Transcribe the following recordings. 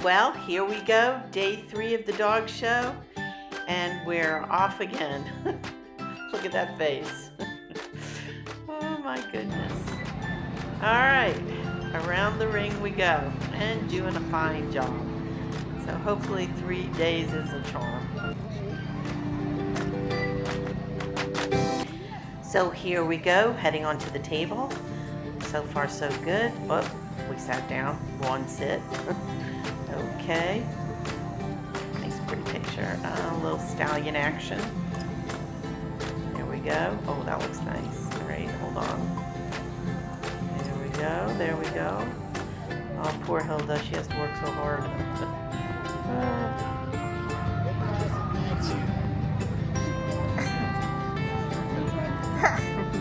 Well, here we go, day 3 of the dog show, and we're off again. Look at that face. Oh my goodness. All right, around the ring we go, and doing a fine job. So hopefully 3 days is a charm. So here we go, heading onto the table. So far so good. Oh, we sat down, one sit. Okay, nice pretty picture. A little stallion action. There we go. Oh, that looks nice. All right, hold on. There we go, there we go. Oh, poor Hilda, she has to work so hard.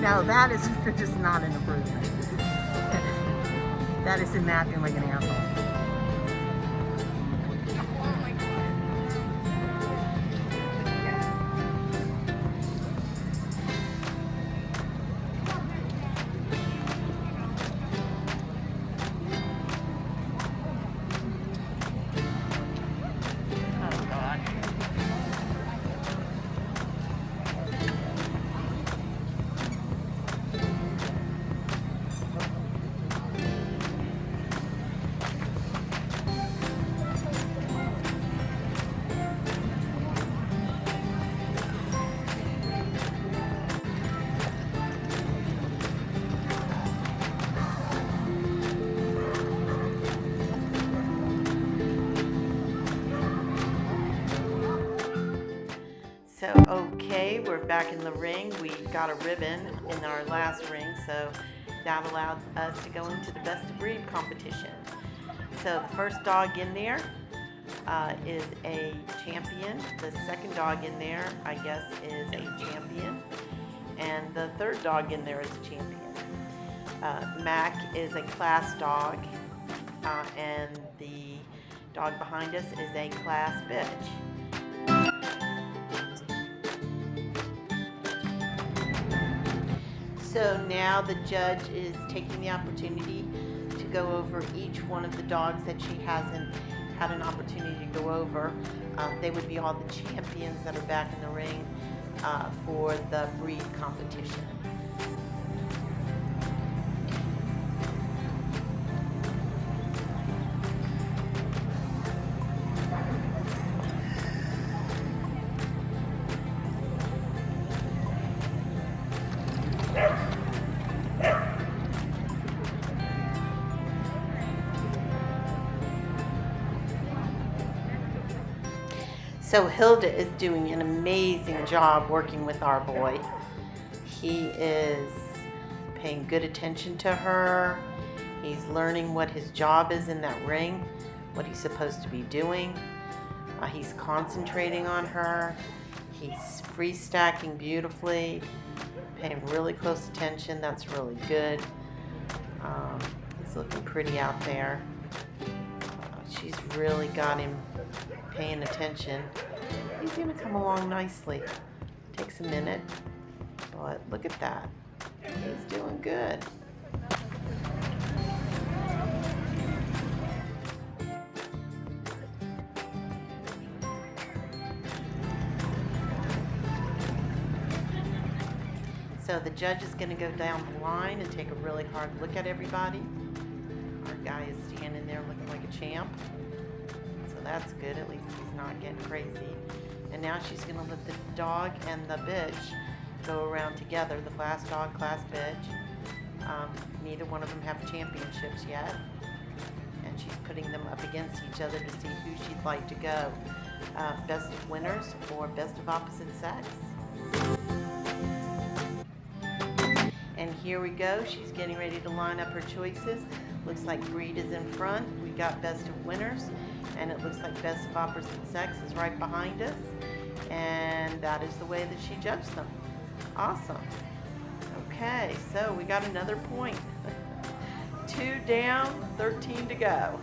No, that is just not an improvement. That is him acting like an asshole. So, okay, we're back in the ring. We got a ribbon in our last ring, so that allowed us to go into the best of breed competition. So the first dog in there is a champion. The second dog in there, I guess, is a champion. And the third dog in there is a champion. Mac is a class dog, and the dog behind us is a class bitch. So now the judge is taking the opportunity to go over each one of the dogs that she hasn't had an opportunity to go over. They would be all the champions that are back in the ring for the breed competition. So Hilda is doing an amazing job working with our boy. He is paying good attention to her. He's learning what his job is in that ring, what he's supposed to be doing. He's concentrating on her. He's free stacking beautifully, paying really close attention. That's really good. He's looking pretty out there. She's really got him paying attention. He's going to come along nicely. Takes a minute, but look at that. He's doing good. So the judge is going to go down the line and take a really hard look at everybody. Our guy is standing there looking like a champ. So that's good, at least he's not getting crazy. And now she's going to let the dog and the bitch go around together, the class dog, class bitch. Neither one of them have championships yet. And she's putting them up against each other to see who she'd like to go. Best of winners or best of opposite sex. And here we go, she's getting ready to line up her choices. Looks like breed is in front. We got best of winners, and it looks like best of opposite sex is right behind us. And that is the way that she judged them. Awesome. Okay, so we got another point. 2 down, 13 to go.